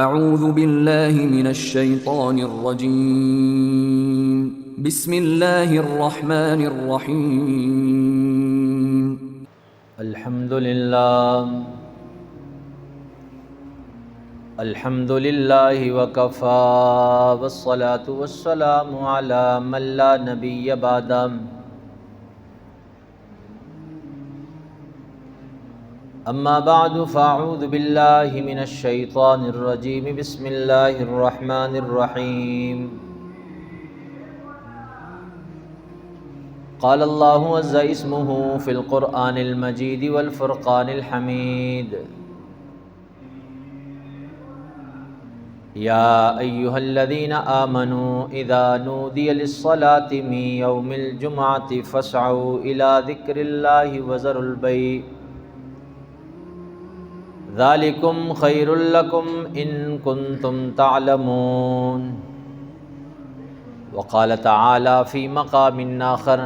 اعوذ باللہ من الشیطان الرجیم بسم اللہ الرحمن الرحیم الحمد للہ وکفا والصلاة والسلام علی من لا نبی بعدہ. اما بعد فاعوذ باللہ من الشیطان الرجیم بسم اللہ الرحمن الرحیم. قال اللہ عز اسمہ فی القرآن المجید والفرقان الحمید. یا ایہا الذین آمنوا اذا نودی للصلاة من یوم الجمعة فاسعوا الى ذکر اللہ وذروا البیع ذالکم خیر لکم ان کنتم تعلمون. وقال تعالی فی مقام آخر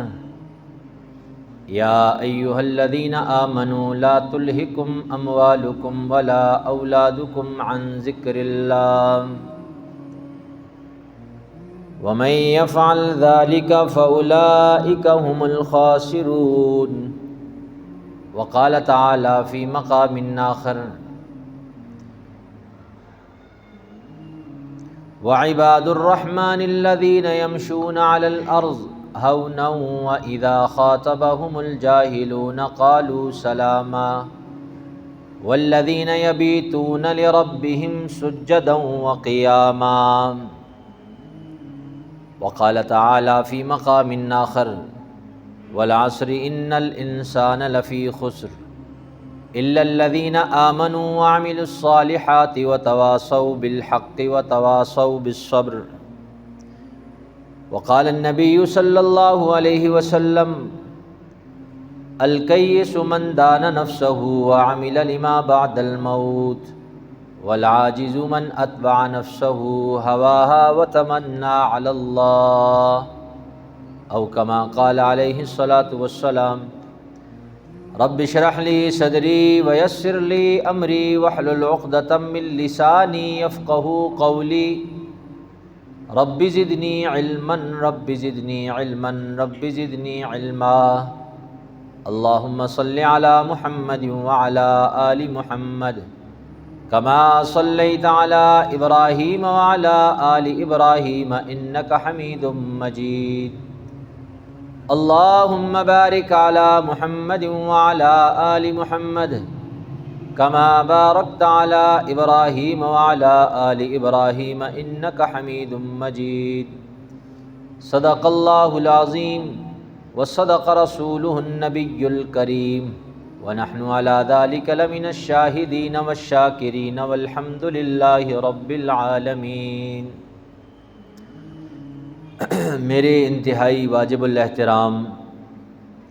یا ایہا الذین آمنوا لا تلہکم اموالکم ولا اولادکم عن ذکر اللہ ومن یفعل ذلک فاولئک هم الخاسرون. وقال تعالی فی مقام آخر وعباد الرحمن الذین یمشون علی الارض ہونا واذا خاطبهم الجاہلون قالوا سلاما والذین یبیتون لربهم سجدا وقیاما. وقال تعالی فی مقام آخر والعصر ان الانسان لفی خسر الا الذین آمنوا وعملوا الصالحات وتواصوا بالحق وتواصوا بالصبر. وقال النبی صلی اللہ علیہ وسلم الکیس من دان نفسہ وعمل لما بعد الموت والعاجز من اتبع نفسہ ہواہا وتمنى علی اللہ او کما قال علیہ الصلاۃ والسلام رب اشرح لی صدری ویسر لی امری واحلل عقدۃ من لسانی یفقہوا قولی رب زدنی علما رب زدنی علما رب زدنی علما. اللہم صل علی محمد وعلی آل محمد کما صلیت علی ابراہیم وعلی آل ابراہیم انک حمید مجید. اللہم بارک علی محمد وعلی آل محمد کما بارکت علی ابراہیم وعلی آل ابراہیم انک حمید مجید. صدق اللہ العظیم وصدق رسولہ النبی الکریم ونحن علی ذلک لمن الشاہدین والشاکرین والحمد للہ رب العالمین. میرے انتہائی واجب الاحترام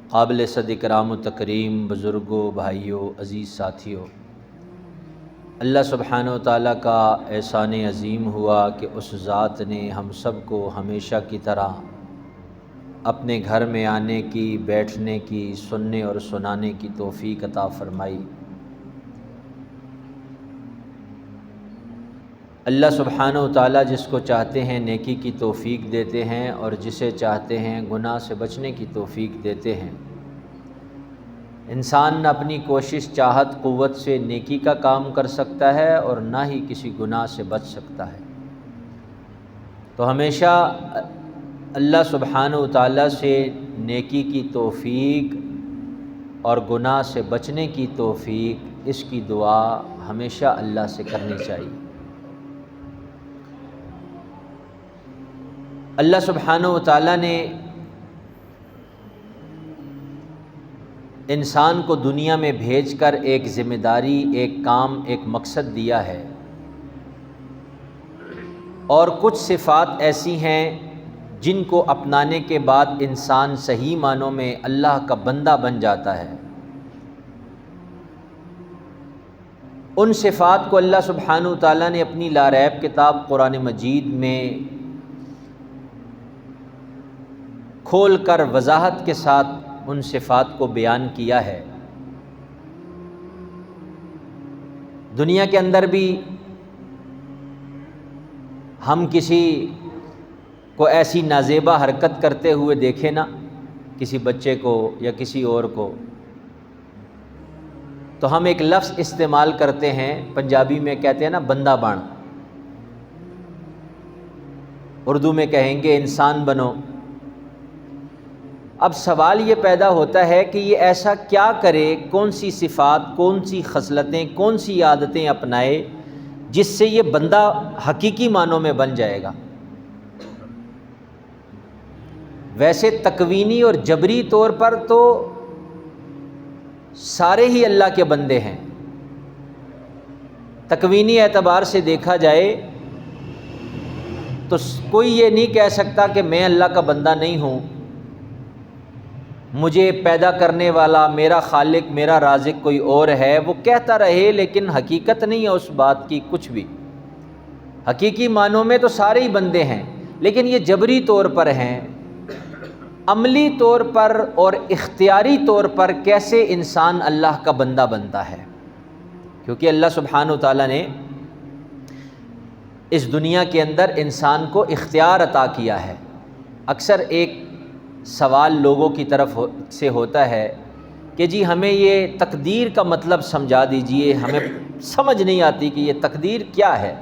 قابل صد اکرام و تکریم بزرگوں، بھائیوں، عزیز ساتھیوں، اللہ سبحانہ و تعالیٰ کا احسان عظیم ہوا کہ اس ذات نے ہم سب کو ہمیشہ کی طرح اپنے گھر میں آنے کی، بیٹھنے کی، سننے اور سنانے کی توفیق عطا فرمائی. اللہ سبحانہ و تعالیٰ جس کو چاہتے ہیں نیکی کی توفیق دیتے ہیں اور جسے چاہتے ہیں گناہ سے بچنے کی توفیق دیتے ہیں. انسان نہ اپنی کوشش، چاہت، قوت سے نیکی کا کام کر سکتا ہے اور نہ ہی کسی گناہ سے بچ سکتا ہے. تو ہمیشہ اللہ سبحانہ و تعالیٰ سے نیکی کی توفیق اور گناہ سے بچنے کی توفیق، اس کی دعا ہمیشہ اللہ سے کرنی چاہیے. اللہ سبحانہ و تعالیٰ نے انسان کو دنیا میں بھیج کر ایک ذمہ داری، ایک کام، ایک مقصد دیا ہے، اور کچھ صفات ایسی ہیں جن کو اپنانے کے بعد انسان صحیح معنوں میں اللہ کا بندہ بن جاتا ہے. ان صفات کو اللہ سبحانہ و تعالیٰ نے اپنی لاریب کتاب قرآن مجید میں کھول کر وضاحت کے ساتھ ان صفات کو بیان کیا ہے. دنیا کے اندر بھی ہم کسی کو ایسی نازیبا حرکت کرتے ہوئے دیکھیں نا، کسی بچے کو یا کسی اور کو، تو ہم ایک لفظ استعمال کرتے ہیں، پنجابی میں کہتے ہیں نا بندہ بان، اردو میں کہیں گے انسان بنو۔ اب سوال یہ پیدا ہوتا ہے کہ یہ ایسا کیا کرے، کون سی صفات، کون سی خصلتیں، کون سی عادتیں اپنائے جس سے یہ بندہ حقیقی معنوں میں بن جائے گا۔ ویسے تکوینی اور جبری طور پر تو سارے ہی اللہ کے بندے ہیں۔ تکوینی اعتبار سے دیکھا جائے تو کوئی یہ نہیں کہہ سکتا کہ میں اللہ کا بندہ نہیں ہوں، مجھے پیدا کرنے والا میرا خالق، میرا رازق کوئی اور ہے۔ وہ کہتا رہے لیکن حقیقت نہیں ہے اس بات کی کچھ بھی۔ حقیقی معنوں میں تو سارے ہی بندے ہیں، لیکن یہ جبری طور پر ہیں۔ عملی طور پر اور اختیاری طور پر کیسے انسان اللہ کا بندہ بنتا ہے؟ کیونکہ اللہ سبحانہ وتعالیٰ نے اس دنیا کے اندر انسان کو اختیار عطا کیا ہے۔ اکثر ایک سوال لوگوں کی طرف سے ہوتا ہے کہ جی ہمیں یہ تقدیر کا مطلب سمجھا دیجئے، ہمیں سمجھ نہیں آتی کہ یہ تقدیر کیا ہے۔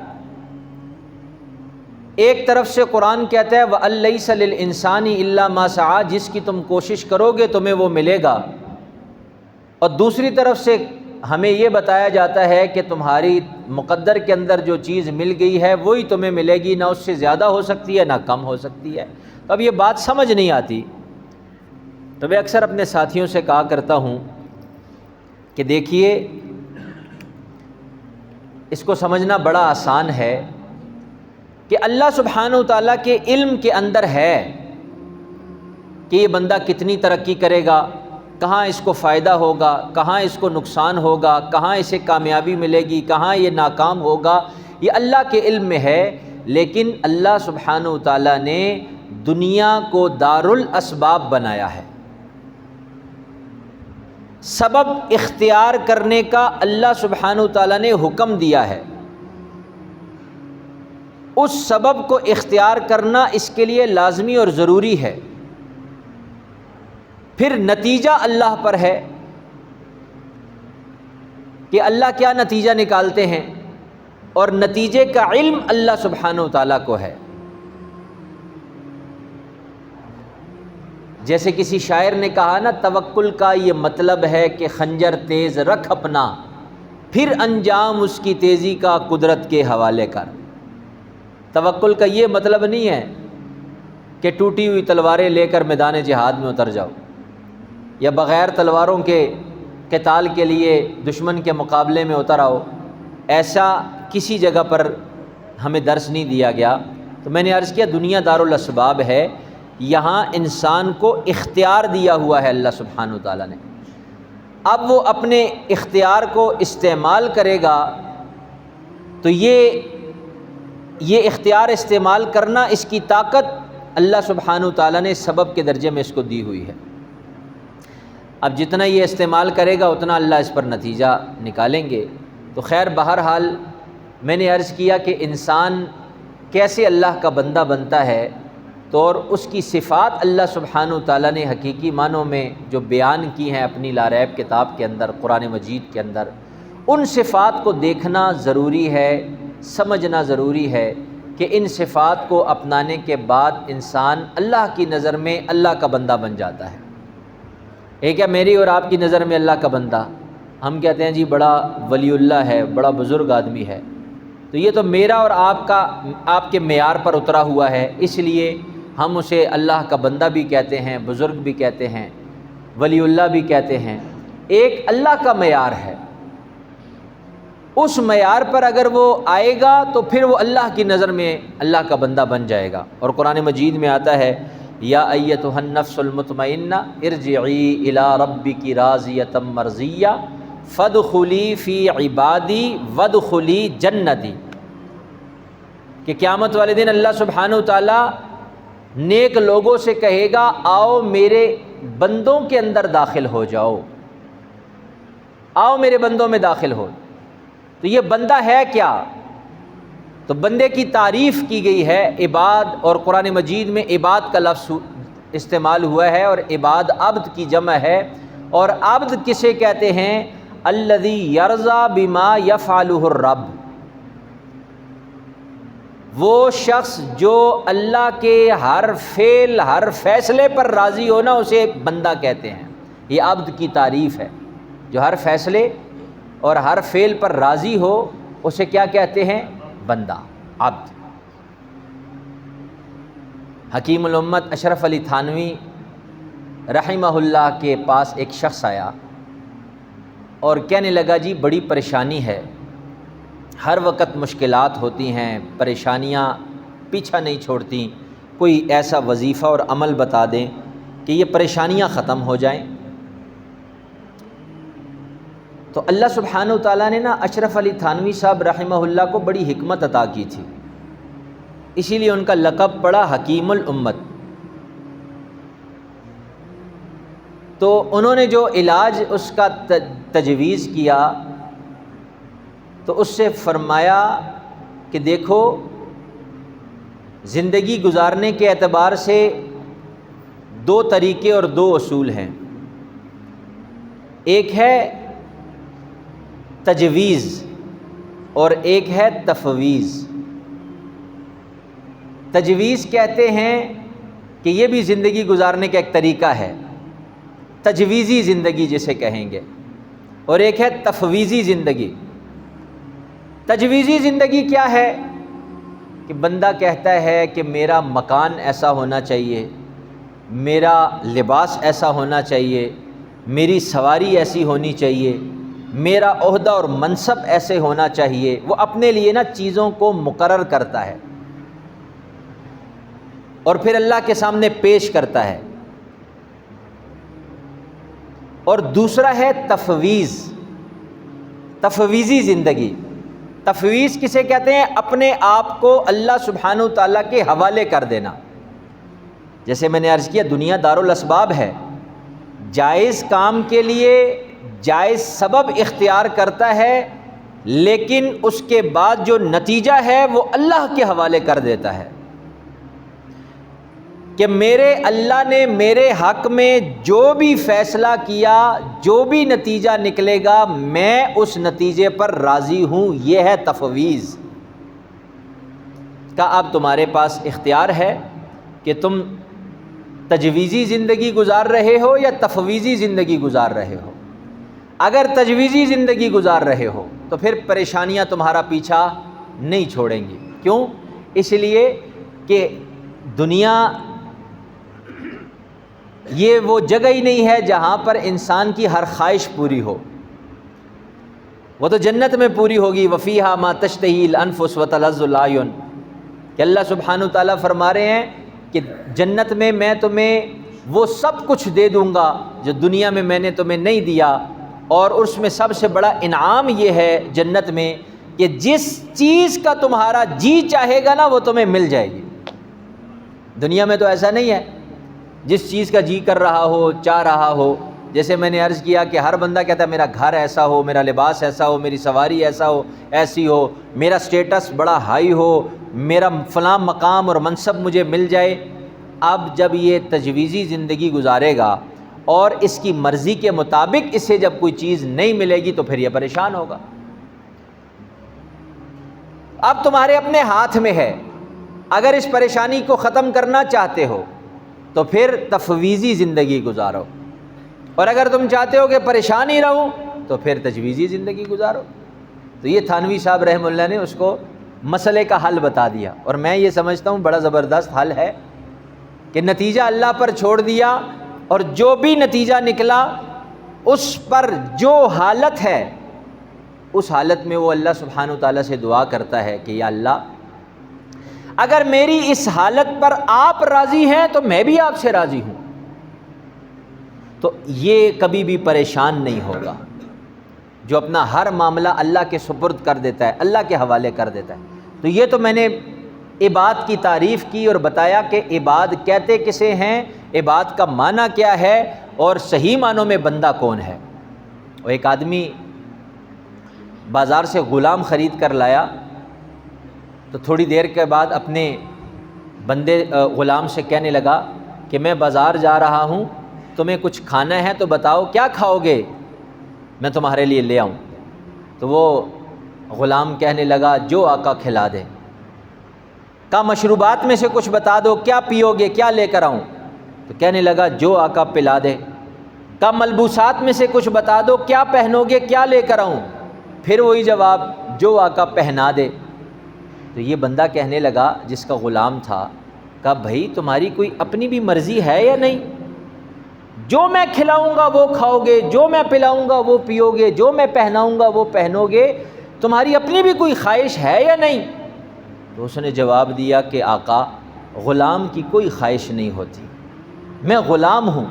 ایک طرف سے قرآن کہتا ہے وَأَن لَّيْسَ لِلْإِنسَانِ إِلَّا مَا سَعَىٰ، جس کی تم کوشش کرو گے تمہیں وہ ملے گا، اور دوسری طرف سے ہمیں یہ بتایا جاتا ہے کہ تمہاری مقدر کے اندر جو چیز مل گئی ہے وہی تمہیں ملے گی، نہ اس سے زیادہ ہو سکتی ہے نہ کم ہو سکتی ہے۔ تو اب یہ بات سمجھ نہیں آتی، تو میں اکثر اپنے ساتھیوں سے کہا کرتا ہوں کہ دیکھیے اس کو سمجھنا بڑا آسان ہے کہ اللہ سبحانہ وتعالیٰ کے علم کے اندر ہے کہ یہ بندہ کتنی ترقی کرے گا، کہاں اس کو فائدہ ہوگا، کہاں اس کو نقصان ہوگا، کہاں اسے کامیابی ملے گی، کہاں یہ ناکام ہوگا، یہ اللہ کے علم میں ہے۔ لیکن اللہ سبحانہ وتعالیٰ نے دنیا کو دارالاسباب بنایا ہے۔ سبب اختیار کرنے کا اللہ سبحانہ وتعالیٰ نے حکم دیا ہے، اس سبب کو اختیار کرنا اس کے لیے لازمی اور ضروری ہے۔ پھر نتیجہ اللہ پر ہے کہ اللہ کیا نتیجہ نکالتے ہیں، اور نتیجے کا علم اللہ سبحانہ وتعالیٰ کو ہے۔ جیسے کسی شاعر نے کہا نا، توکل کا یہ مطلب ہے کہ خنجر تیز رکھ اپنا، پھر انجام اس کی تیزی کا قدرت کے حوالے کر۔ توکل کا یہ مطلب نہیں ہے کہ ٹوٹی ہوئی تلواریں لے کر میدان جہاد میں اتر جاؤ، یا بغیر تلواروں کے قتال کے لیے دشمن کے مقابلے میں اتر آؤ۔ ایسا کسی جگہ پر ہمیں درس نہیں دیا گیا۔ تو میں نے عرض کیا دنیا دارالاسباب ہے، یہاں انسان کو اختیار دیا ہوا ہے اللہ سبحانہ وتعالیٰ نے۔ اب وہ اپنے اختیار کو استعمال کرے گا تو یہ اختیار استعمال کرنا، اس کی طاقت اللہ سبحانہ وتعالیٰ نے سبب کے درجے میں اس کو دی ہوئی ہے۔ اب جتنا یہ استعمال کرے گا اتنا اللہ اس پر نتیجہ نکالیں گے۔ تو خیر بہرحال میں نے عرض کیا کہ انسان کیسے اللہ کا بندہ بنتا ہے، تو اور اس کی صفات اللہ سبحانہ وتعالیٰ نے حقیقی معنوں میں جو بیان کی ہیں اپنی لا ریب کتاب کے اندر، قرآن مجید کے اندر، ان صفات کو دیکھنا ضروری ہے، سمجھنا ضروری ہے کہ ان صفات کو اپنانے کے بعد انسان اللہ کی نظر میں اللہ کا بندہ بن جاتا ہے۔ ایک ہے میری اور آپ کی نظر میں اللہ کا بندہ، ہم کہتے ہیں جی بڑا ولی اللہ ہے، بڑا بزرگ آدمی ہے، تو یہ تو میرا اور آپ کے معیار پر اترا ہوا ہے، اس لیے ہم اسے اللہ کا بندہ بھی کہتے ہیں، بزرگ بھی کہتے ہیں، ولی اللہ بھی کہتے ہیں۔ ایک اللہ کا معیار ہے، اس معیار پر اگر وہ آئے گا تو پھر وہ اللہ کی نظر میں اللہ کا بندہ بن جائے گا۔ اور قرآن مجید میں آتا ہے یا ایتھا النفس المطمئنہ ارجعی الی ربک راضیۃ مرضیہ فادخلی فی عبادی وادخلی جنتی، کہ قیامت والے دن اللہ سبحانہ وتعالیٰ نیک لوگوں سے کہے گا آؤ میرے بندوں کے اندر داخل ہو جاؤ، آؤ میرے بندوں میں داخل ہو۔ تو یہ بندہ ہے کیا؟ تو بندے کی تعریف کی گئی ہے عباد، اور قرآن مجید میں عباد کا لفظ استعمال ہوا ہے، اور عباد عبد کی جمع ہے۔ اور عبد کسے کہتے ہیں؟ الذی یرضی بما یفعلہ الرب، وہ شخص جو اللہ کے ہر فعل ہر فیصلے پر راضی ہو نا، اسے بندہ کہتے ہیں۔ یہ عبد کی تعریف ہے، جو ہر فیصلے اور ہر فعل پر راضی ہو اسے کیا کہتے ہیں؟ بندہ، عبد۔ حکیم الامت اشرف علی تھانوی رحمہ اللہ کے پاس ایک شخص آیا اور کہنے لگا جی بڑی پریشانی ہے، ہر وقت مشکلات ہوتی ہیں، پریشانیاں پیچھا نہیں چھوڑتی، کوئی ایسا وظیفہ اور عمل بتا دیں کہ یہ پریشانیاں ختم ہو جائیں۔ تو اللہ سبحانہ و تعالیٰ نے نا اشرف علی تھانوی صاحب رحمہ اللہ کو بڑی حکمت عطا کی تھی، اسی لیے ان کا لقب پڑا حکیم الامت۔ تو انہوں نے جو علاج اس کا تجویز کیا تو اس سے فرمایا کہ دیکھو، زندگی گزارنے کے اعتبار سے دو طریقے اور دو اصول ہیں، ایک ہے تجویز اور ایک ہے تفویض۔ تجویز کہتے ہیں کہ یہ بھی زندگی گزارنے کا ایک طریقہ ہے، تجویزی زندگی جسے کہیں گے، اور ایک ہے تفویضی زندگی۔ تجویزی زندگی کیا ہے؟ کہ بندہ کہتا ہے کہ میرا مکان ایسا ہونا چاہیے، میرا لباس ایسا ہونا چاہیے، میری سواری ایسی ہونی چاہیے، میرا عہدہ اور منصب ایسے ہونا چاہیے۔ وہ اپنے لیے نا چیزوں کو مقرر کرتا ہے اور پھر اللہ کے سامنے پیش کرتا ہے۔ اور دوسرا ہے تفویض، تفویضی زندگی۔ تفویض کسے کہتے ہیں؟ اپنے آپ کو اللہ سبحانہ و تعالیٰ کے حوالے کر دینا۔ جیسے میں نے عرض کیا، دنیا دارالاسباب ہے، جائز کام کے لیے جائز سبب اختیار کرتا ہے، لیکن اس کے بعد جو نتیجہ ہے وہ اللہ کے حوالے کر دیتا ہے کہ میرے اللہ نے میرے حق میں جو بھی فیصلہ کیا، جو بھی نتیجہ نکلے گا، میں اس نتیجے پر راضی ہوں۔ یہ ہے تفویض کا۔ اب تمہارے پاس اختیار ہے کہ تم تجویزی زندگی گزار رہے ہو یا تفویضی زندگی گزار رہے ہو۔ اگر تجویزی زندگی گزار رہے ہو تو پھر پریشانیاں تمہارا پیچھا نہیں چھوڑیں گی۔ کیوں؟ اس لیے کہ دنیا یہ وہ جگہ ہی نہیں ہے جہاں پر انسان کی ہر خواہش پوری ہو، وہ تو جنت میں پوری ہوگی۔ وفیہا ما تشتہی الانفس وتلذ الاعین، کہ اللہ سبحانہ و تعالیٰ فرما رہے ہیں کہ جنت میں میں تمہیں وہ سب کچھ دے دوں گا جو دنیا میں میں نے تمہیں نہیں دیا، اور اس میں سب سے بڑا انعام یہ ہے جنت میں کہ جس چیز کا تمہارا جی چاہے گا نا وہ تمہیں مل جائے گی۔ دنیا میں تو ایسا نہیں ہے، جس چیز کا جی کر رہا ہو، چاہ رہا ہو۔ جیسے میں نے عرض کیا کہ ہر بندہ کہتا ہے میرا گھر ایسا ہو، میرا لباس ایسا ہو، میری سواری ایسا ہو، ایسی ہو، میرا سٹیٹس بڑا ہائی ہو، میرا فلاں مقام اور منصب مجھے مل جائے۔ اب جب یہ تجویزی زندگی گزارے گا اور اس کی مرضی کے مطابق اسے جب کوئی چیز نہیں ملے گی تو پھر یہ پریشان ہوگا۔ اب تمہارے اپنے ہاتھ میں ہے، اگر اس پریشانی کو ختم کرنا چاہتے ہو تو پھر تفویضی زندگی گزارو، اور اگر تم چاہتے ہو کہ پریشان ہی رہو تو پھر تجویزی زندگی گزارو۔ تو یہ تھانوی صاحب رحمہ اللہ نے اس کو مسئلے کا حل بتا دیا، اور میں یہ سمجھتا ہوں بڑا زبردست حل ہے کہ نتیجہ اللہ پر چھوڑ دیا، اور جو بھی نتیجہ نکلا اس پر جو حالت ہے اس حالت میں وہ اللہ سبحانہ وتعالیٰ سے دعا کرتا ہے کہ یا اللہ، اگر میری اس حالت پر آپ راضی ہیں تو میں بھی آپ سے راضی ہوں۔ تو یہ کبھی بھی پریشان نہیں ہوگا جو اپنا ہر معاملہ اللہ کے سپرد کر دیتا ہے، اللہ کے حوالے کر دیتا ہے۔ تو یہ تو میں نے عباد کی تعریف کی اور بتایا کہ عباد کہتے کسے ہیں، عباد کا معنی کیا ہے، اور صحیح معنوں میں بندہ کون ہے۔ وہ ایک آدمی بازار سے غلام خرید کر لایا تو تھوڑی دیر کے بعد اپنے بندے غلام سے کہنے لگا کہ میں بازار جا رہا ہوں، تمہیں کچھ کھانا ہے تو بتاؤ کیا کھاؤ گے، میں تمہارے لیے لے آؤں۔ تو وہ غلام کہنے لگا جو آقا کھلا دے۔ کہا مشروبات میں سے کچھ بتا دو، کیا پیو گے، کیا لے کر آؤں؟ تو کہنے لگا جو آقا پلا دے۔ کہا ملبوسات میں سے کچھ بتا دو، کیا پہنو گے، کیا لے کر آؤں؟ پھر وہی جواب جو آقا پہنا دے۔ تو یہ بندہ کہنے لگا جس کا غلام تھا، کہا بھائی تمہاری کوئی اپنی بھی مرضی ہے یا نہیں؟ جو میں کھلاؤں گا وہ کھاؤ گے، جو میں پلاؤں گا وہ پیو گے، جو میں پہناؤں گا وہ پہنو گے، تمہاری اپنی بھی کوئی خواہش ہے یا نہیں؟ تو اس نے جواب دیا کہ آقا غلام کی کوئی خواہش نہیں ہوتی، میں غلام ہوں،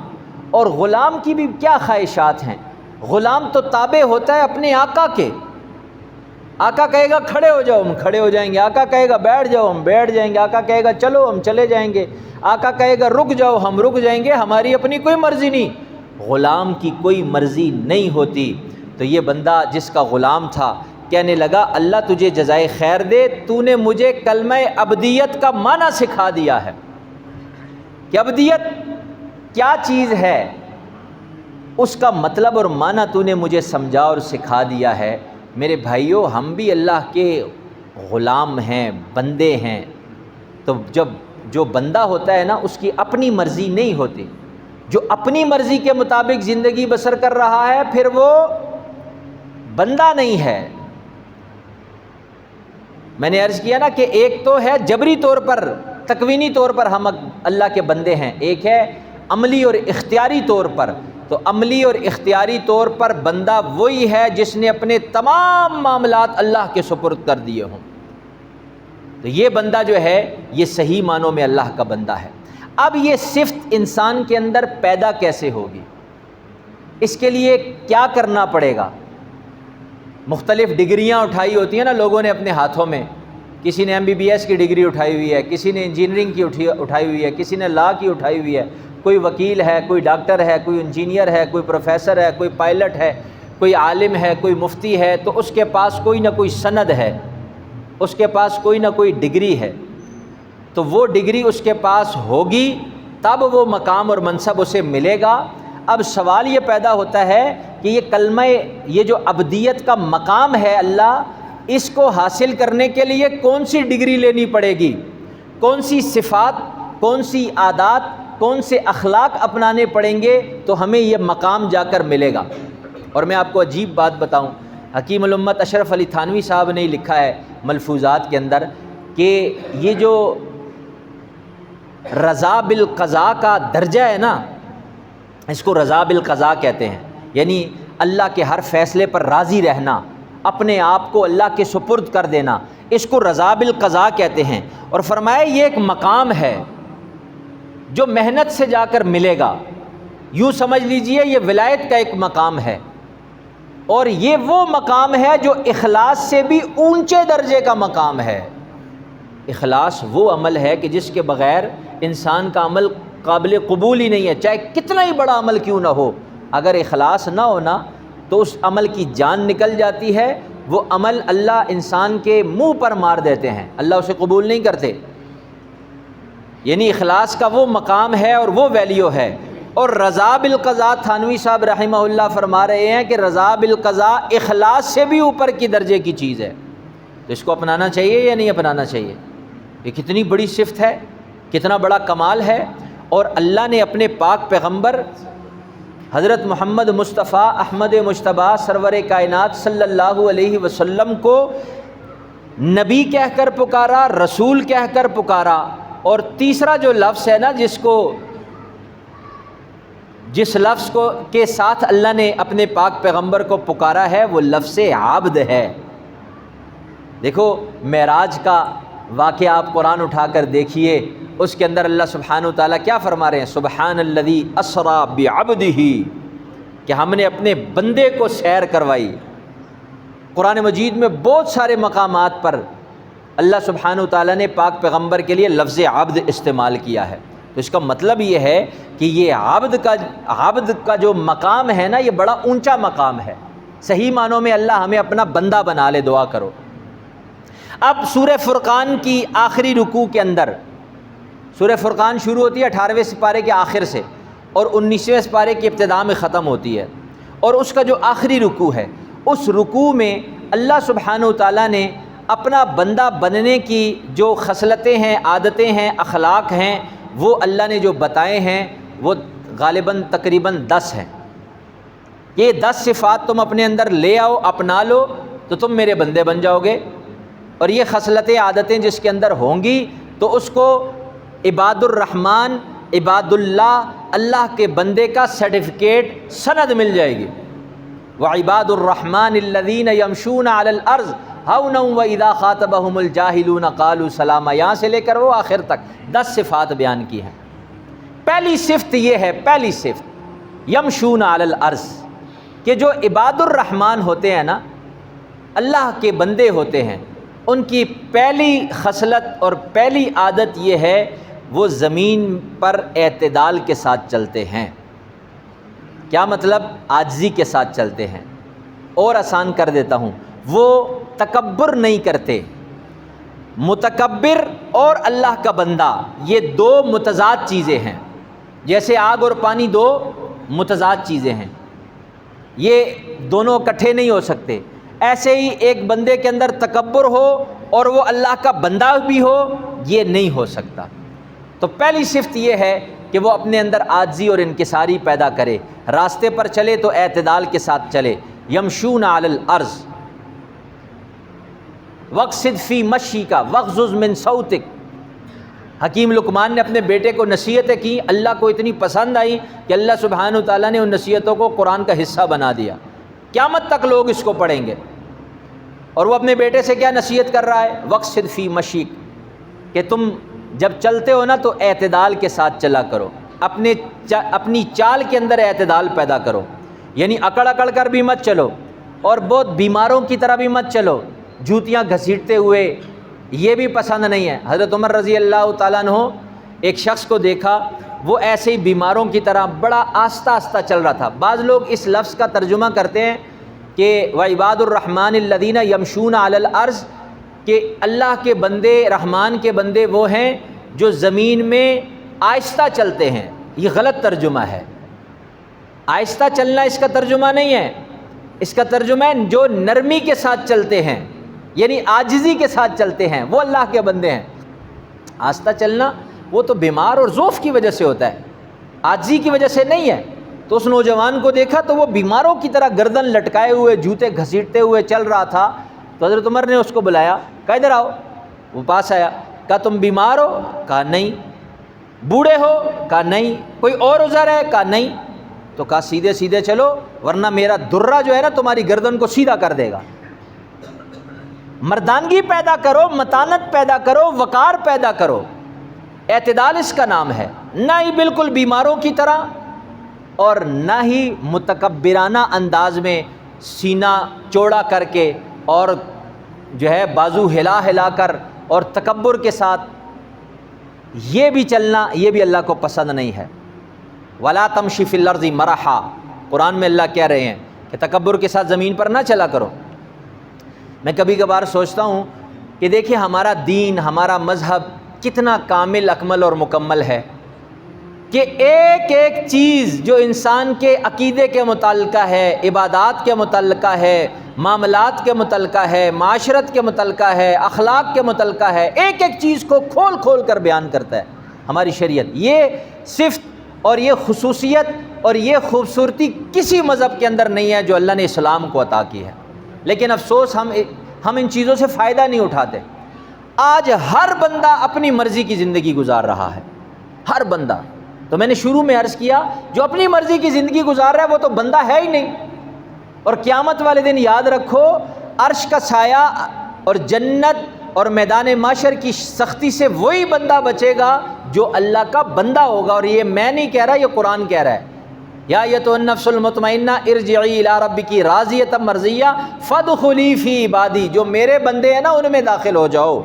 اور غلام کی بھی کیا خواہشات ہیں؟ غلام تو تابع ہوتا ہے اپنے آقا کے۔ آقا کہے گا کھڑے ہو جاؤ ہم کھڑے ہو جائیں گے، آقا کہے گا بیٹھ جاؤ ہم بیٹھ جائیں گے، آقا کہے گا چلو ہم چلے جائیں گے، آقا کہے گا رک جاؤ ہم رک جائیں گے، ہماری اپنی کوئی مرضی نہیں۔ غلام کی کوئی مرضی نہیں ہوتی۔ تو یہ بندہ جس کا غلام تھا کہنے لگا اللہ تجھے جزائے خیر دے، تو نے مجھے کلمہ عبدیت کا معنی سکھا دیا ہے کہ عبدیت کیا چیز ہے، اس کا مطلب اور معنی تو نے مجھے سمجھا اور سکھا دیا ہے۔ میرے بھائیوں ہم بھی اللہ کے غلام ہیں، بندے ہیں۔ تو جب جو بندہ ہوتا ہے نا اس کی اپنی مرضی نہیں ہوتی، جو اپنی مرضی کے مطابق زندگی بسر کر رہا ہے پھر وہ بندہ نہیں ہے۔ میں نے عرض کیا نا کہ ایک تو ہے جبری طور پر تکوینی طور پر ہم اللہ کے بندے ہیں، ایک ہے عملی اور اختیاری طور پر۔ تو عملی اور اختیاری طور پر بندہ وہی ہے جس نے اپنے تمام معاملات اللہ کے سپرد کر دیے ہوں۔ تو یہ بندہ جو ہے یہ صحیح معنوں میں اللہ کا بندہ ہے۔ اب یہ صفت انسان کے اندر پیدا کیسے ہوگی؟ اس کے لیے کیا کرنا پڑے گا؟ مختلف ڈگریاں اٹھائی ہوتی ہیں نا لوگوں نے اپنے ہاتھوں میں، کسی نے MBBS کی ڈگری اٹھائی ہوئی ہے، کسی نے انجینئرنگ کی اٹھائی ہوئی ہے، کسی نے لا کی اٹھائی ہوئی ہے، کوئی وکیل ہے، کوئی ڈاکٹر ہے، کوئی انجینئر ہے، کوئی پروفیسر ہے، کوئی پائلٹ ہے، کوئی عالم ہے، کوئی مفتی ہے، تو اس کے پاس کوئی نہ کوئی سند ہے، اس کے پاس کوئی نہ کوئی ڈگری ہے۔ تو وہ ڈگری اس کے پاس ہوگی تب وہ مقام اور منصب اسے ملے گا۔ اب سوال یہ پیدا ہوتا ہے کہ یہ کلمہ، یہ جو عبدیت کا مقام ہے اللہ، اس کو حاصل کرنے کے لیے کون سی ڈگری لینی پڑے گی؟ کون سی صفات، کون سی عادات، کون سے اخلاق اپنانے پڑیں گے تو ہمیں یہ مقام جا کر ملے گا؟ اور میں آپ کو عجیب بات بتاؤں، حکیم الامت اشرف علی تھانوی صاحب نے لکھا ہے ملفوظات کے اندر کہ یہ جو رضا بالقضاء کا درجہ ہے نا، اس کو رضا بالقضاء کہتے ہیں، یعنی اللہ کے ہر فیصلے پر راضی رہنا، اپنے آپ کو اللہ کے سپرد کر دینا، اس کو رضا بالقضاء کہتے ہیں۔ اور فرمایا یہ ایک مقام ہے جو محنت سے جا کر ملے گا، یوں سمجھ لیجئے یہ ولایت کا ایک مقام ہے، اور یہ وہ مقام ہے جو اخلاص سے بھی اونچے درجے کا مقام ہے۔ اخلاص وہ عمل ہے کہ جس کے بغیر انسان کا عمل قابل قبول ہی نہیں ہے، چاہے کتنا ہی بڑا عمل کیوں نہ ہو، اگر اخلاص نہ ہونا تو اس عمل کی جان نکل جاتی ہے، وہ عمل اللہ انسان کے منہ پر مار دیتے ہیں، اللہ اسے قبول نہیں کرتے۔ یعنی اخلاص کا وہ مقام ہے اور وہ ویلیو ہے۔ اور رضا بالقضاء تھانوی صاحب رحمہ اللہ فرما رہے ہیں کہ رضا بالقضاء اخلاص سے بھی اوپر کی درجے کی چیز ہے، تو اس کو اپنانا چاہیے یا نہیں اپنانا چاہیے؟ یہ کتنی بڑی صفت ہے، کتنا بڑا کمال ہے۔ اور اللہ نے اپنے پاک پیغمبر حضرت محمد مصطفیٰ احمد مجتبیٰ سرور کائنات صلی اللہ علیہ وسلم کو نبی کہہ کر پکارا، رسول کہہ کر پکارا، اور تیسرا جو لفظ ہے نا جس لفظ کو کے ساتھ اللہ نے اپنے پاک پیغمبر کو پکارا ہے وہ لفظ عبد ہے۔ دیکھو معراج کا واقعہ آپ قرآن اٹھا کر دیکھیے، اس کے اندر اللہ سبحانہ وتعالیٰ کیا فرما رہے ہیں؟ سبحان الذی اسریٰ بعبدہ، کہ ہم نے اپنے بندے کو سیر کروائی۔ قرآن مجید میں بہت سارے مقامات پر اللہ سبحانہ وتعالیٰ نے پاک پیغمبر کے لیے لفظ عبد استعمال کیا ہے۔ تو اس کا مطلب یہ ہے کہ یہ عبد کا جو مقام ہے نا، یہ بڑا اونچا مقام ہے۔ صحیح معنوں میں اللہ ہمیں اپنا بندہ بنا لے، دعا کرو۔ اب سورہ فرقان کی آخری رکوع کے اندر، سورہ فرقان شروع ہوتی ہے 18ویں سپارے کے آخر سے اور 19ویں سپارے کی ابتدا میں ختم ہوتی ہے، اور اس کا جو آخری رکوع ہے اس رکوع میں اللہ سبحانہ و تعالیٰ نے اپنا بندہ بننے کی جو خصلتیں ہیں، عادتیں ہیں، اخلاق ہیں، وہ اللہ نے جو بتائے ہیں وہ غالباً تقریباً 10 ہیں۔ یہ 10 صفات تم اپنے اندر لے آؤ، اپنا لو تو تم میرے بندے بن جاؤ گے، اور یہ خصلتیں، عادتیں جس کے اندر ہوں گی تو اس کو عباد الرحمن، عباد اللہ، اللہ کے بندے کا سرٹیفکیٹ، سند مل جائے گی۔ وعباد الرحمن الذین یمشون علی الارض ہونا واذا خاطبہم الجاہلون قالوا سلاما، یہاں سے لے کر وہ آخر تک 10 صفات بیان کی ہیں۔ پہلی صفت یہ ہے، پہلی صفت یمشون علی الارض، کہ جو عباد الرحمن ہوتے ہیں نا، اللہ کے بندے ہوتے ہیں، ان کی پہلی خصلت اور پہلی عادت یہ ہے وہ زمین پر اعتدال کے ساتھ چلتے ہیں۔ کیا مطلب؟ عاجزی کے ساتھ چلتے ہیں۔ اور آسان کر دیتا ہوں، وہ تکبر نہیں کرتے۔ متکبر اور اللہ کا بندہ یہ دو متضاد چیزیں ہیں، جیسے آگ اور پانی دو متضاد چیزیں ہیں، یہ دونوں اکٹھے نہیں ہو سکتے۔ ایسے ہی ایک بندے کے اندر تکبر ہو اور وہ اللہ کا بندہ بھی ہو، یہ نہیں ہو سکتا۔ تو پہلی صفت یہ ہے کہ وہ اپنے اندر عاجزی اور انکساری پیدا کرے، راستے پر چلے تو اعتدال کے ساتھ چلے۔ یمشون علی الارض وقصد فی مشیک واغضض من صوتک، حکیم لقمان نے اپنے بیٹے کو نصیحتیں کی، اللہ کو اتنی پسند آئی کہ اللہ سبحانہ وتعالیٰ نے ان نصیحتوں کو قرآن کا حصہ بنا دیا، قیامت تک لوگ اس کو پڑھیں گے۔ اور وہ اپنے بیٹے سے کیا نصیحت کر رہا ہے؟ وقصد فی مشیک، کہ تم جب چلتے ہو نا تو اعتدال کے ساتھ چلا کرو، اپنی چال کے اندر اعتدال پیدا کرو، یعنی اکڑ اکڑ کر بھی مت چلو اور بہت بیماروں کی طرح بھی مت چلو، جوتیاں گھسیٹتے ہوئے، یہ بھی پسند نہیں ہے۔ حضرت عمر رضی اللہ تعالیٰ عنہ ایک شخص کو دیکھا، وہ ایسے ہی بیماروں کی طرح بڑا آہستہ آہستہ چل رہا تھا۔ بعض لوگ اس لفظ کا ترجمہ کرتے ہیں کہ وعباد الرحمن الذین یمشون علی الارض، کہ اللہ کے بندے، رحمان کے بندے وہ ہیں جو زمین میں آہستہ چلتے ہیں۔ یہ غلط ترجمہ ہے۔ آہستہ چلنا اس کا ترجمہ نہیں ہے، اس کا ترجمہ ہے جو نرمی کے ساتھ چلتے ہیں، یعنی عاجزی کے ساتھ چلتے ہیں، وہ اللہ کے بندے ہیں۔ آہستہ چلنا وہ تو بیمار اور ضعف کی وجہ سے ہوتا ہے، عاجزی کی وجہ سے نہیں ہے۔ تو اس نوجوان کو دیکھا تو وہ بیماروں کی طرح گردن لٹکائے ہوئے، جوتے گھسیٹتے ہوئے چل رہا تھا۔ تو حضرت عمر نے اس کو بلایا، کہا ادھر آؤ۔ وہ پاس آیا، کہا تم بیمار ہو؟ کہا نہیں۔ بوڑھے ہو؟ کہا نہیں۔ کوئی اور عذر ہے؟ کہا نہیں۔ تو کہا سیدھے سیدھے چلو ورنہ میرا درہ جو ہے نا تمہاری گردن کو سیدھا کر دے گا۔ مردانگی پیدا کرو، متانت پیدا کرو، وقار پیدا کرو، اعتدال اس کا نام ہے۔ نہ ہی بالکل بیماروں کی طرح اور نہ ہی متکبرانہ انداز میں سینہ چوڑا کر کے اور جو ہے بازو ہلا ہلا کر اور تکبر کے ساتھ یہ بھی چلنا، یہ بھی اللہ کو پسند نہیں ہے۔ وَلَا تَمْشِ فِي الْأَرْضِ مَرَحًا، قرآن میں اللہ کہہ رہے ہیں کہ تکبر کے ساتھ زمین پر نہ چلا کرو۔ میں کبھی کبھار سوچتا ہوں کہ دیکھیں ہمارا دین، ہمارا مذہب کتنا کامل، اکمل اور مکمل ہے کہ ایک ایک چیز جو انسان کے عقیدے کے متعلقہ ہے، عبادات کے متعلقہ ہے، معاملات کے متعلقہ ہے، معاشرت کے متعلقہ ہے، اخلاق کے متعلقہ ہے، ایک ایک چیز کو کھول کھول کر بیان کرتا ہے ہماری شریعت۔ یہ صفت اور یہ خصوصیت اور یہ خوبصورتی کسی مذہب کے اندر نہیں ہے جو اللہ نے اسلام کو عطا کی ہے۔ لیکن افسوس ہم ان چیزوں سے فائدہ نہیں اٹھاتے۔ آج ہر بندہ اپنی مرضی کی زندگی گزار رہا ہے، ہر بندہ۔ تو میں نے شروع میں عرض کیا جو اپنی مرضی کی زندگی گزار رہا ہے وہ تو بندہ ہے ہی نہیں۔ اور قیامت والے دن یاد رکھو، عرش کا سایہ اور جنت اور میدان معاشر کی سختی سے وہی بندہ بچے گا جو اللہ کا بندہ ہوگا۔ اور یہ میں نہیں کہہ رہا، یہ قرآن کہہ رہا ہے، یا ایتھا النفس المطمئنہ ارجعی الی ربک راضیۃ مرضیہ فادخلی فی عبادی، جو میرے بندے ہیں نا ان میں داخل ہو جاؤ۔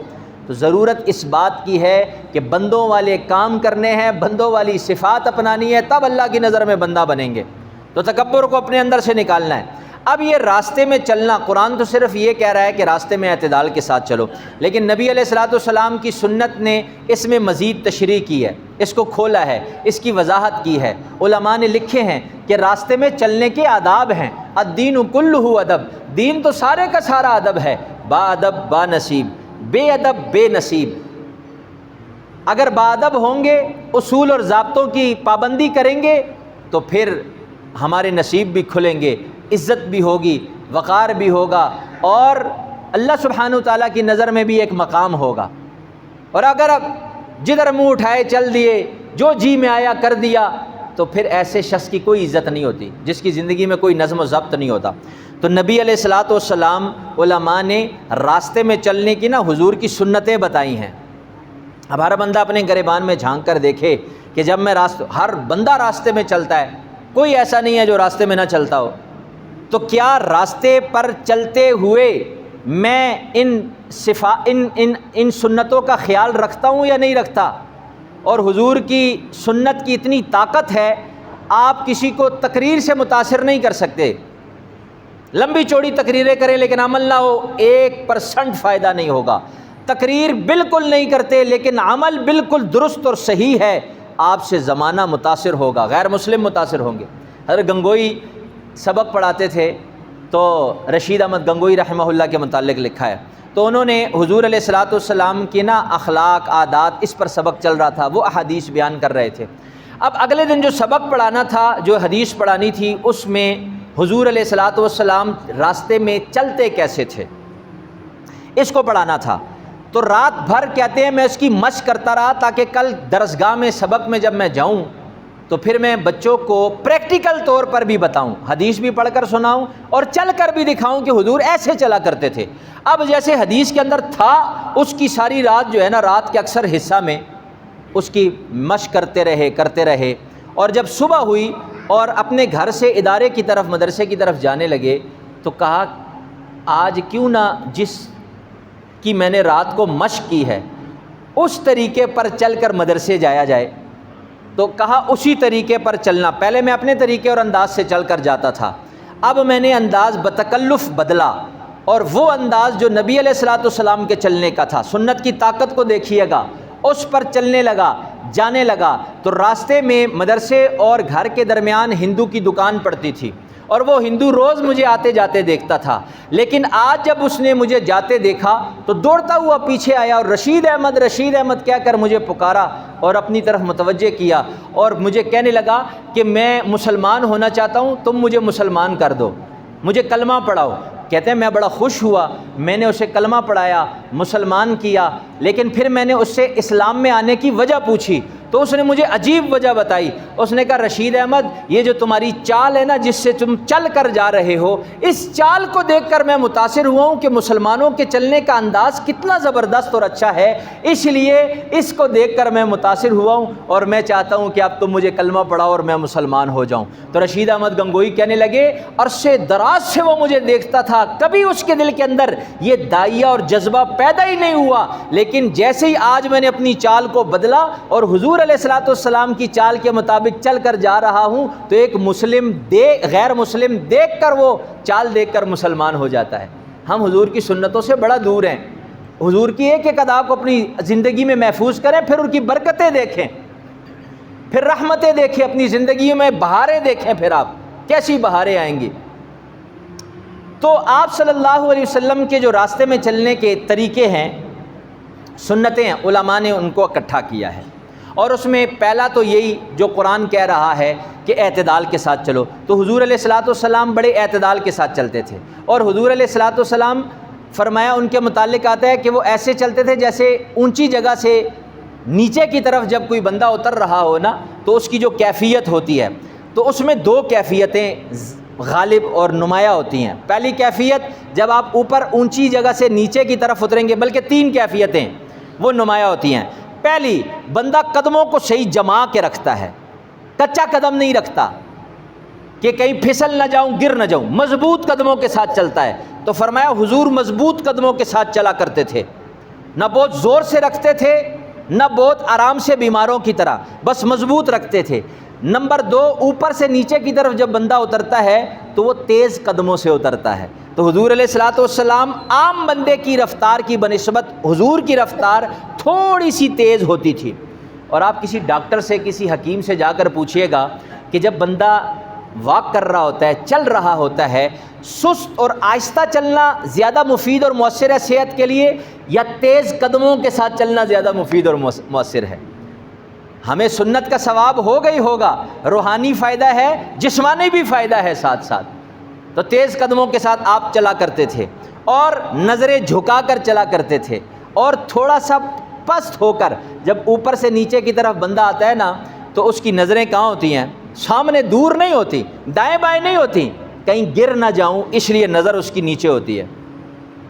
تو ضرورت اس بات کی ہے کہ بندوں والے کام کرنے ہیں، بندوں والی صفات اپنانی ہے، تب اللہ کی نظر میں بندہ بنیں گے۔ تو تکبر کو اپنے اندر سے نکالنا ہے۔ اب یہ راستے میں چلنا، قرآن تو صرف یہ کہہ رہا ہے کہ راستے میں اعتدال کے ساتھ چلو، لیکن نبی علیہ الصلوۃ والسلام کی سنت نے اس میں مزید تشریح کی ہے، اس کو کھولا ہے، اس کی وضاحت کی ہے۔ علماء نے لکھے ہیں کہ راستے میں چلنے کے آداب ہیں، الدین کلہ ادب، دین تو سارے کا سارا ادب ہے، با ادب با نصیب، بے ادب بے نصیب۔ اگر با ادب ہوں گے، اصول اور ضابطوں کی پابندی کریں گے تو پھر ہمارے نصیب بھی کھلیں گے، عزت بھی ہوگی، وقار بھی ہوگا، اور اللہ سبحانہ وتعالیٰ کی نظر میں بھی ایک مقام ہوگا۔ اور اگر اب جدھر منہ اٹھائے چل دیے، جو جی میں آیا کر دیا، تو پھر ایسے شخص کی کوئی عزت نہیں ہوتی، جس کی زندگی میں کوئی نظم و ضبط نہیں ہوتا۔ تو نبی علیہ الصلوۃ والسلام، علماء نے راستے میں چلنے کی حضور کی سنتیں بتائی ہیں۔ اب ہر بندہ اپنے گریبان میں جھانک کر دیکھے کہ جب میں ہر بندہ راستے میں چلتا ہے، کوئی ایسا نہیں ہے جو راستے میں نہ چلتا ہو، تو کیا راستے پر چلتے ہوئے میں ان سنتوں کا خیال رکھتا ہوں یا نہیں رکھتا؟ اور حضور کی سنت کی اتنی طاقت ہے، آپ کسی کو تقریر سے متاثر نہیں کر سکتے، لمبی چوڑی تقریریں کریں لیکن عمل نہ ہو، 1% فائدہ نہیں ہوگا۔ تقریر بالکل نہیں کرتے لیکن عمل بالکل درست اور صحیح ہے، آپ سے زمانہ متاثر ہوگا، غیر مسلم متاثر ہوں گے۔ حضرت گنگوئی سبق پڑھاتے تھے، تو رشید احمد گنگوئی رحمہ اللہ کے متعلق لکھا ہے، تو انہوں نے حضور علیہ الصلوۃ والسلام کی اخلاق، عادات، اس پر سبق چل رہا تھا، وہ احادیث بیان کر رہے تھے۔ اب اگلے دن جو سبق پڑھانا تھا، جو حدیث پڑھانی تھی، اس میں حضور علیہ الصلوۃ والسلام راستے میں چلتے کیسے تھے، اس کو پڑھانا تھا۔ تو رات بھر کہتے ہیں میں اس کی مشق کرتا رہا تاکہ کل درسگاہ میں سبق میں جب میں جاؤں تو پھر میں بچوں کو پریکٹیکل طور پر بھی بتاؤں، حدیث بھی پڑھ کر سناؤں اور چل کر بھی دکھاؤں کہ حضور ایسے چلا کرتے تھے۔ اب جیسے حدیث کے اندر تھا، اس کی ساری رات جو ہے رات کے اکثر حصہ میں اس کی مشق کرتے رہے، اور جب صبح ہوئی اور اپنے گھر سے ادارے کی طرف، مدرسے کی طرف جانے لگے، تو کہا آج کیوں نہ جس کی میں نے رات کو مشق کی ہے اس طریقے پر چل کر مدرسے جایا جائے۔ تو کہا اسی طریقے پر چلنا، پہلے میں اپنے طریقے اور انداز سے چل کر جاتا تھا، اب میں نے انداز بتکلف بدلا، اور وہ انداز جو نبی علیہ الصلوۃ والسلام کے چلنے کا تھا، سنت کی طاقت کو دیکھیے گا، اس پر چلنے لگا، جانے لگا۔ تو راستے میں مدرسے اور گھر کے درمیان ہندو کی دکان پڑتی تھی، اور وہ ہندو روز مجھے آتے جاتے دیکھتا تھا، لیکن آج جب اس نے مجھے جاتے دیکھا تو دوڑتا ہوا پیچھے آیا اور رشید احمد کہہ کر مجھے پکارا اور اپنی طرف متوجہ کیا، اور مجھے کہنے لگا کہ میں مسلمان ہونا چاہتا ہوں، تم مجھے مسلمان کر دو، مجھے کلمہ پڑھاؤ۔ کہتے ہیں میں بڑا خوش ہوا، میں نے اسے کلمہ پڑھایا، مسلمان کیا، لیکن پھر میں نے اس سے اسلام میں آنے کی وجہ پوچھی تو اس نے مجھے عجیب وجہ بتائی۔ اس نے کہا رشید احمد، یہ جو تمہاری چال ہے جس سے تم چل کر جا رہے ہو، اس چال کو دیکھ کر میں متاثر ہوا ہوں کہ مسلمانوں کے چلنے کا انداز کتنا زبردست اور اچھا ہے، اس لیے اس کو دیکھ کر میں متاثر ہوا ہوں، اور میں چاہتا ہوں کہ اب تم مجھے کلمہ پڑھاؤ اور میں مسلمان ہو جاؤں۔ تو رشید احمد گنگوئی کہنے لگے عرصے دراز سے وہ مجھے دیکھتا تھا، کبھی اس کے دل کے اندر یہ داعیہ اور جذبہ پیدا ہی نہیں ہوا، لیکن جیسے ہی آج میں نے اپنی چال کو بدلا اور حضور علیہ الصلوۃ والسلام کی چال کے مطابق چل کر جا رہا ہوں، تو ایک غیر مسلم دیکھ کر وہ چال دیکھ کر مسلمان ہو جاتا ہے۔ ہم حضور کی سنتوں سے بڑا دور ہیں، حضور کی ایک ایک ادا کو اپنی زندگی میں محفوظ کریں، پھر ان کی برکتیں دیکھیں، پھر رحمتیں دیکھیں، اپنی زندگی میں بہاریں دیکھیں، پھر آپ کیسی بہاریں آئیں گی۔ تو آپ صلی اللہ علیہ وسلم کے جو راستے میں چلنے کے طریقے ہیں، سنتیں ہیں، علماء نے ان کو اکٹھا کیا ہے، اور اس میں پہلا تو یہی جو قرآن کہہ رہا ہے کہ اعتدال کے ساتھ چلو، تو حضور علیہ الصلوۃ والسلام بڑے اعتدال کے ساتھ چلتے تھے، اور حضور علیہ الصلوۃ والسلام فرمایا ان کے متعلق آتا ہے کہ وہ ایسے چلتے تھے جیسے اونچی جگہ سے نیچے کی طرف جب کوئی بندہ اتر رہا ہو تو اس کی جو کیفیت ہوتی ہے، تو اس میں 2 کیفیتیں غالب اور نمایاں ہوتی ہیں۔ پہلی کیفیت جب آپ اوپر اونچی جگہ سے نیچے کی طرف اتریں گے، بلکہ 3 کیفیتیں وہ نمایاں ہوتی ہیں۔ پہلی، بندہ قدموں کو صحیح جما کے رکھتا ہے، کچا قدم نہیں رکھتا کہ کہیں پھسل نہ جاؤں، گر نہ جاؤں، مضبوط قدموں کے ساتھ چلتا ہے۔ تو فرمایا حضور مضبوط قدموں کے ساتھ چلا کرتے تھے، نہ بہت زور سے رکھتے تھے نہ بہت آرام سے بیماروں کی طرح، بس مضبوط رکھتے تھے۔ نمبر 2، اوپر سے نیچے کی طرف جب بندہ اترتا ہے تو وہ تیز قدموں سے اترتا ہے۔ تو حضور علیہ الصلوۃ والسلام عام بندے کی رفتار کی بنسبت حضور کی رفتار تھوڑی سی تیز ہوتی تھی۔ اور آپ کسی ڈاکٹر سے، کسی حکیم سے جا کر پوچھیے گا کہ جب بندہ واک کر رہا ہوتا ہے، چل رہا ہوتا ہے، سست اور آہستہ چلنا زیادہ مفید اور مؤثر ہے صحت کے لیے، یا تیز قدموں کے ساتھ چلنا زیادہ مفید اور مؤثر ہے؟ ہمیں سنت کا ثواب ہوگا ہی ہوگا، روحانی فائدہ ہے، جسمانی بھی فائدہ ہے ساتھ ساتھ۔ تو تیز قدموں کے ساتھ آپ چلا کرتے تھے، اور نظریں جھکا کر چلا کرتے تھے، اور تھوڑا سا پست ہو کر، جب اوپر سے نیچے کی طرف بندہ آتا ہے نا تو اس کی نظریں کہاں ہوتی ہیں؟ سامنے دور نہیں ہوتی، دائیں بائیں نہیں ہوتی، کہیں گر نہ جاؤں اس لیے نظر اس کی نیچے ہوتی ہے۔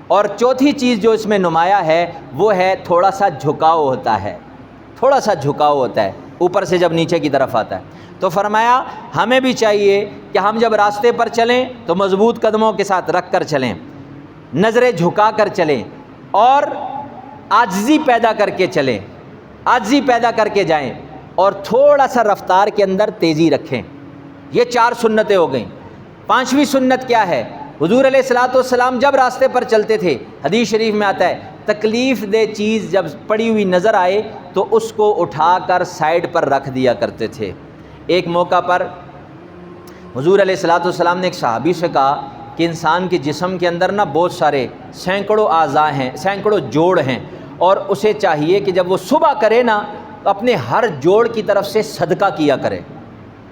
اور چوتھی چیز جو اس میں نمایاں ہے وہ ہے تھوڑا سا جھکاؤ ہوتا ہے، تھوڑا سا جھکاؤ ہوتا ہے اوپر سے جب نیچے کی طرف آتا ہے۔ تو فرمایا ہمیں بھی چاہیے کہ ہم جب راستے پر چلیں تو مضبوط قدموں کے ساتھ رکھ کر چلیں، نظریں جھکا کر چلیں، اور عاجزی پیدا کر کے چلیں، عاجزی پیدا کر کے جائیں، اور تھوڑا سا رفتار کے اندر تیزی رکھیں۔ یہ 4 سنتیں ہو گئیں۔ 5ویں سنت کیا ہے؟ حضور علیہ الصلوۃ والسلام جب راستے پر چلتے تھے، حدیث شریف میں آتا ہے، تکلیف دہ چیز جب پڑی ہوئی نظر آئے تو اس کو اٹھا کر سائڈ پر رکھ دیا کرتے تھے۔ ایک موقع پر حضور علیہ الصلوۃ والسلام نے ایک صحابی سے کہا کہ انسان کے جسم کے اندر نا بہت سارے سینکڑوں اعضاء ہیں، سینکڑوں جوڑ ہیں، اور اسے چاہیے کہ جب وہ صبح کرے نا تو اپنے ہر جوڑ کی طرف سے صدقہ کیا کرے۔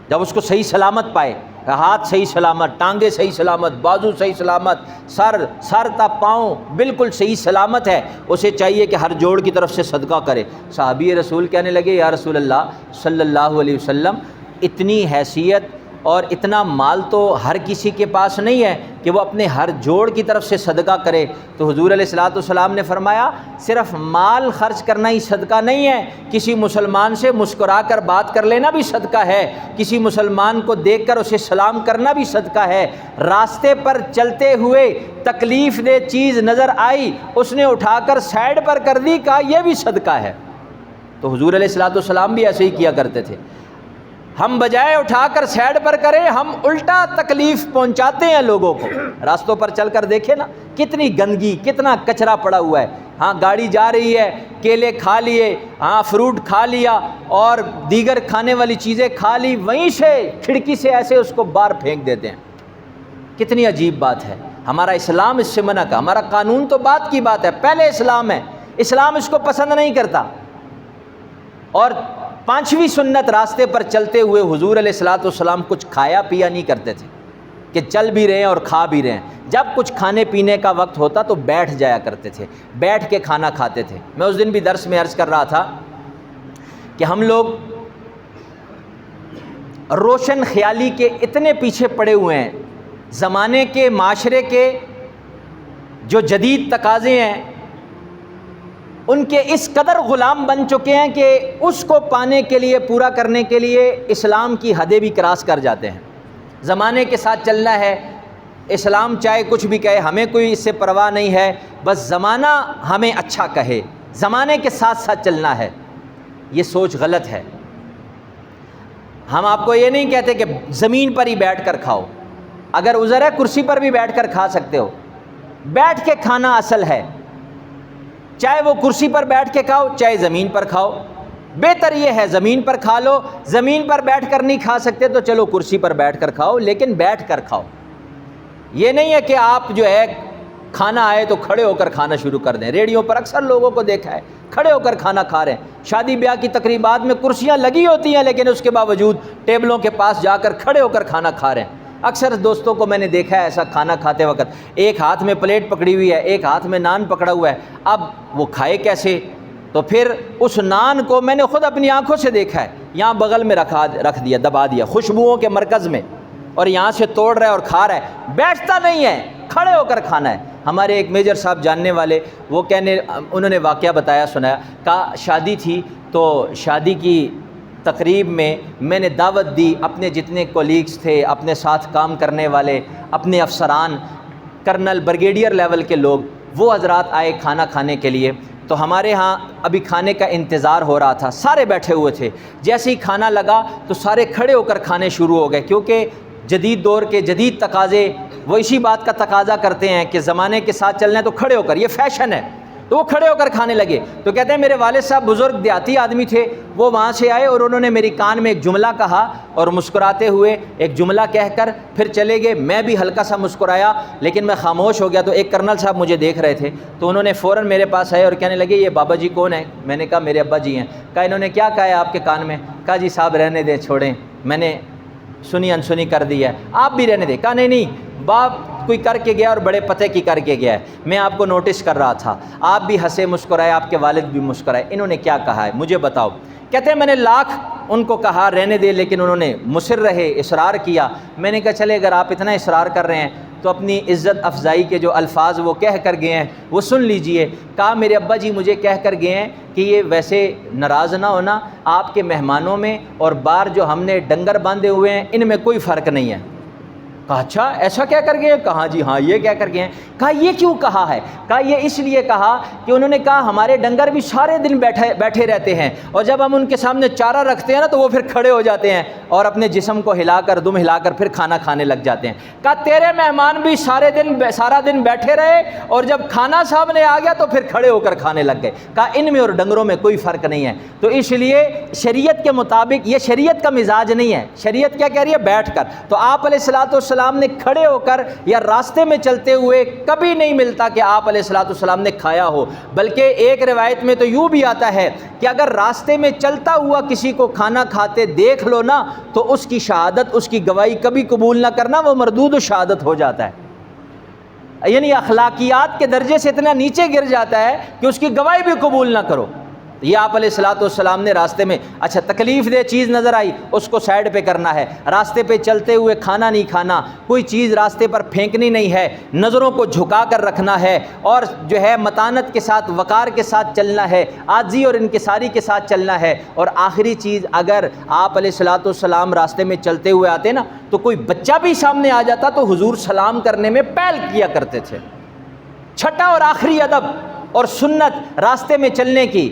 جب اس کو صحیح سلامت پائے، ہاتھ صحیح سلامت، ٹانگیں صحیح سلامت، بازو صحیح سلامت، سر تا پاؤں بالکل صحیح سلامت ہے، اسے چاہیے کہ ہر جوڑ کی طرف سے صدقہ کرے۔ صحابی رسول کہنے لگے، یا رسول اللہ صلی اللہ علیہ وسلم، اتنی حیثیت اور اتنا مال تو ہر کسی کے پاس نہیں ہے کہ وہ اپنے ہر جوڑ کی طرف سے صدقہ کرے۔ تو حضور علیہ الصلوۃ والسلام نے فرمایا، صرف مال خرچ کرنا ہی صدقہ نہیں ہے، کسی مسلمان سے مسکرا کر بات کر لینا بھی صدقہ ہے، کسی مسلمان کو دیکھ کر اسے سلام کرنا بھی صدقہ ہے، راستے پر چلتے ہوئے تکلیف دہ چیز نظر آئی، اس نے اٹھا کر سائڈ پر کر دی، کہا یہ بھی صدقہ ہے۔ تو حضور علیہ الصلوۃ والسلام بھی ایسے ہی کیا کرتے تھے۔ ہم بجائے اٹھا کر سائڈ پر کریں، ہم الٹا تکلیف پہنچاتے ہیں لوگوں کو۔ راستوں پر چل کر دیکھیں نا، کتنی گندگی، کتنا کچرا پڑا ہوا ہے۔ ہاں گاڑی جا رہی ہے، کیلے کھا لیے، ہاں فروٹ کھا لیا، اور دیگر کھانے والی چیزیں کھا لی، وہیں سے کھڑکی سے ایسے اس کو باہر پھینک دیتے ہیں۔ کتنی عجیب بات ہے۔ ہمارا اسلام اس سے منع کا، ہمارا قانون تو بات کی بات ہے، پہلے اسلام ہے، اسلام اس کو پسند نہیں کرتا۔ اور 5ویں سنت، راستے پر چلتے ہوئے حضور علیہ الصلوۃ والسلام کچھ کھایا پیا نہیں کرتے تھے کہ چل بھی رہے ہیں اور کھا بھی رہے ہیں۔ جب کچھ کھانے پینے کا وقت ہوتا تو بیٹھ جایا کرتے تھے، بیٹھ کے کھانا کھاتے تھے۔ میں اس دن بھی درس میں عرض کر رہا تھا کہ ہم لوگ روشن خیالی کے اتنے پیچھے پڑے ہوئے ہیں، زمانے کے، معاشرے کے جو جدید تقاضے ہیں ان کے اس قدر غلام بن چکے ہیں کہ اس کو پانے کے لیے، پورا کرنے کے لیے اسلام کی حدیں بھی کراس کر جاتے ہیں۔ زمانے کے ساتھ چلنا ہے، اسلام چاہے کچھ بھی کہے، ہمیں کوئی اس سے پرواہ نہیں ہے، بس زمانہ ہمیں اچھا کہے، زمانے کے ساتھ ساتھ چلنا ہے۔ یہ سوچ غلط ہے۔ ہم آپ کو یہ نہیں کہتے کہ زمین پر ہی بیٹھ کر کھاؤ، اگر عذر ہے کرسی پر بھی بیٹھ کر کھا سکتے ہو، بیٹھ کے کھانا اصل ہے، چاہے وہ کرسی پر بیٹھ کے کھاؤ چاہے زمین پر کھاؤ، بہتر یہ ہے زمین پر کھا لو۔ زمین پر بیٹھ کر نہیں کھا سکتے تو چلو کرسی پر بیٹھ کر کھاؤ، لیکن بیٹھ کر کھاؤ۔ یہ نہیں ہے کہ آپ جو ہے کھانا آئے تو کھڑے ہو کر کھانا شروع کر دیں۔ ریڈیو پر اکثر لوگوں کو دیکھا ہے کھڑے ہو کر کھانا کھا رہے ہیں۔ شادی بیاہ کی تقریبات میں کرسیاں لگی ہوتی ہیں لیکن اس کے باوجود ٹیبلوں کے پاس جا کر کھڑے ہو کر کھانا کھا رہے ہیں۔ اکثر دوستوں کو میں نے دیکھا ہے ایسا کھانا کھاتے وقت، ایک ہاتھ میں پلیٹ پکڑی ہوئی ہے، ایک ہاتھ میں نان پکڑا ہوا ہے، اب وہ کھائے کیسے؟ تو پھر اس نان کو میں نے خود اپنی آنکھوں سے دیکھا ہے، یہاں بغل میں رکھ دیا، دبا دیا خوشبوؤں کے مرکز میں، اور یہاں سے توڑ رہا ہے اور کھا رہا ہے، بیٹھتا نہیں ہے، کھڑے ہو کر کھانا ہے۔ ہمارے ایک میجر صاحب جاننے والے، وہ انہوں نے واقعہ بتایا، سنایا، کہا شادی تھی تو شادی کی تقریب میں میں نے دعوت دی، اپنے جتنے کولیگز تھے، اپنے ساتھ کام کرنے والے، اپنے افسران، کرنل، بریگیڈیئر لیول کے لوگ، وہ حضرات آئے کھانا کھانے کے لیے۔ تو ہمارے ہاں ابھی کھانے کا انتظار ہو رہا تھا، سارے بیٹھے ہوئے تھے، جیسے ہی کھانا لگا تو سارے کھڑے ہو کر کھانے شروع ہو گئے، کیونکہ جدید دور کے جدید تقاضے وہ اسی بات کا تقاضا کرتے ہیں کہ زمانے کے ساتھ چلنا ہے تو کھڑے ہو کر، یہ فیشن ہے، تو وہ کھڑے ہو کر کھانے لگے۔ تو کہتے ہیں میرے والد صاحب بزرگ دیہاتی آدمی تھے، وہ وہاں سے آئے اور انہوں نے میری کان میں ایک جملہ کہا اور مسکراتے ہوئے ایک جملہ کہہ کر پھر چلے گئے۔ میں بھی ہلکا سا مسکرایا لیکن میں خاموش ہو گیا۔ تو ایک کرنل صاحب مجھے دیکھ رہے تھے، تو انہوں نے فوراً میرے پاس آئے اور کہنے لگے یہ بابا جی کون ہیں؟ میں نے کہا میرے ابا جی ہیں۔ کہا انہوں نے کیا کہا ہے آپ کے کان میں؟ کہا جی صاحب رہنے دیں، چھوڑیں، میں نے سنی انسنی کر دی ہے، آپ بھی رہنے دیں۔ کہا نہیں باپ کوئی کر کے گیا اور بڑے پتے کی کر کے گیا ہے، میں آپ کو نوٹس کر رہا تھا، آپ بھی ہنسے مسکرائے، آپ کے والد بھی مسکرائے، انہوں نے کیا کہا ہے مجھے بتاؤ۔ کہتے ہیں میں نے لاکھ ان کو کہا رہنے دے لیکن انہوں نے مصر رہے، اصرار کیا۔ میں نے کہا چلے اگر آپ اتنا اصرار کر رہے ہیں تو اپنی عزت افزائی کے جو الفاظ وہ کہہ کر گئے ہیں وہ سن لیجئے۔ کہا میرے ابا جی مجھے کہہ کر گئے ہیں کہ یہ ویسے ناراض نہ ہونا، آپ کے مہمانوں میں اور باہر جو ہم نے ڈنگر باندھے ہوئے ہیں ان میں کوئی فرق نہیں ہے۔ کہا اچھا ایسا کیا کر گئے ہیں؟ کہا جی ہاں یہ کیا کر گئے ہیں۔ کہا یہ کیوں کہا ہے؟ کہا یہ اس لیے کہا کہ انہوں نے کہا ہمارے ڈنگر بھی سارے دن بیٹھے رہتے ہیں اور جب ہم ان کے سامنے چارہ رکھتے ہیں نا تو وہ پھر کھڑے ہو جاتے ہیں اور اپنے جسم کو ہلا کر دم ہلا کر پھر کھانا کھانے لگ جاتے ہیں۔ کہا تیرے مہمان بھی سارا دن بیٹھے رہے اور جب کھانا سامنے آ گیا تو پھر کھڑے ہو کر کھانے لگ گئے۔ کہا ان میں اور ڈنگروں میں کوئی فرق نہیں ہے۔ تو اس لیے شریعت کے مطابق یہ شریعت کا مزاج نہیں ہے، شریعت کیا کہہ رہی ہے؟ بیٹھ کر۔ تو آپ علیہ الصلوۃ والسلام نے کھڑے ہو کر یا راستے میں چلتے ہوئے کبھی نہیں ملتا کہ آپ علیہ الصلوۃ والسلام نے کھایا ہو، بلکہ ایک روایت میں تو یوں بھی آتا ہے کہ اگر راستے میں چلتا ہوا کسی کو کھانا کھاتے دیکھ لو نا تو اس کی شہادت، اس کی گواہی کبھی قبول نہ کرنا، وہ مردود شہادت ہو جاتا ہے، یعنی اخلاقیات کے درجے سے اتنا نیچے گر جاتا ہے کہ اس کی گواہی بھی قبول نہ کرو۔ یہ آپ علیہ الصلوۃ والسلام نے راستے میں اچھا تکلیف دہ چیز نظر آئی اس کو سائڈ پہ کرنا ہے، راستے پہ چلتے ہوئے کھانا نہیں کھانا، کوئی چیز راستے پر پھینکنی نہیں ہے، نظروں کو جھکا کر رکھنا ہے اور جو ہے متانت کے ساتھ وقار کے ساتھ چلنا ہے، عاجزی اور انکساری کے ساتھ چلنا ہے۔ اور آخری چیز اگر آپ علیہ الصلوۃ والسلام راستے میں چلتے ہوئے آتے نا تو کوئی بچہ بھی سامنے آ جاتا تو حضور سلام کرنے میں پہل کیا کرتے تھے۔ چھٹا اور آخری ادب اور سنت راستے میں چلنے کی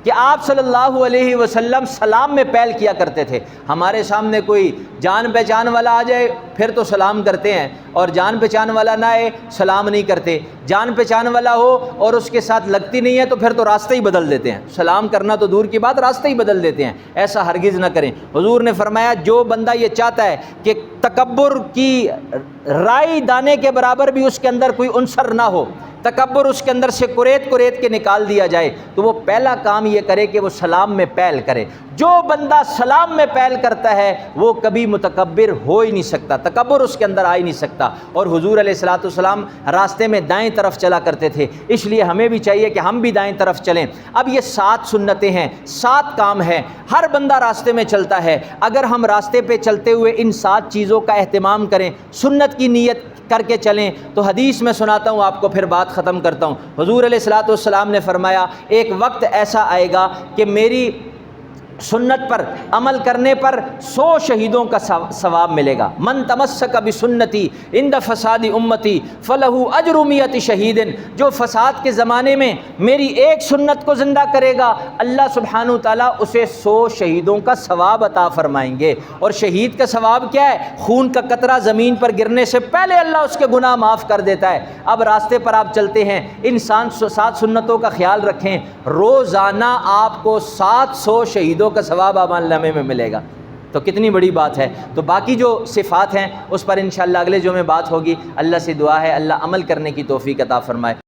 کہ آپ صلی اللہ علیہ وسلم سلام میں پہل کیا کرتے تھے۔ ہمارے سامنے کوئی جان پہچان والا آ جائے پھر تو سلام کرتے ہیں، اور جان پہچان والا نہ آئے سلام نہیں کرتے، جان پہچان والا ہو اور اس کے ساتھ لگتی نہیں ہے تو پھر تو راستہ ہی بدل دیتے ہیں، سلام کرنا تو دور کی بات راستہ ہی بدل دیتے ہیں۔ ایسا ہرگز نہ کریں۔ حضور نے فرمایا جو بندہ یہ چاہتا ہے کہ تکبر کی رائی دانے کے برابر بھی اس کے اندر کوئی عنصر نہ ہو، تکبر اس کے اندر سے کریت کے نکال دیا جائے، تو وہ پہلا کام یہ کرے کہ وہ سلام میں پہل کرے۔ جو بندہ سلام میں پہل کرتا ہے وہ کبھی متکبر ہو ہی نہیں سکتا، تکبر اس کے اندر آ ہی نہیں سکتا۔ اور حضور علیہ الصلوۃ والسلام راستے میں دائیں طرف چلا کرتے تھے، اس لیے ہمیں بھی چاہیے کہ ہم بھی دائیں طرف چلیں۔ اب یہ 7 سنتیں ہیں، 7 کام ہیں، ہر بندہ راستے میں چلتا ہے، اگر ہم راستے پہ چلتے ہوئے ان 7 چیزوں کا اہتمام کریں، سنت کی نیت کر کے چلیں، تو حدیث میں سناتا ہوں آپ کو، پھر بات ختم کرتا ہوں۔ حضور علیہ الصلوۃ والسلام نے فرمایا ایک وقت ایسا آئے گا کہ میری سنت پر عمل کرنے پر 100 شہیدوں کا ثواب ملے گا۔ من تمسک بسنتی عند فساد امتی فلہ اجر 100 شہید، جو فساد کے زمانے میں میری ایک سنت کو زندہ کرے گا اللہ سبحانہ تعالیٰ اسے 100 شہیدوں کا ثواب عطا فرمائیں گے۔ اور شہید کا ثواب کیا ہے؟ خون کا قطرہ زمین پر گرنے سے پہلے اللہ اس کے گناہ معاف کر دیتا ہے۔ اب راستے پر آپ چلتے ہیں، ان 7 سنتوں کا خیال رکھیں، روزانہ آپ کو 700 شہیدوں کا ثواب اعمال نامے میں ملے گا، تو کتنی بڑی بات ہے۔ تو باقی جو صفات ہیں اس پر انشاءاللہ اگلے جمعے بات ہوگی۔ اللہ سے دعا ہے اللہ عمل کرنے کی توفیق عطا فرمائے۔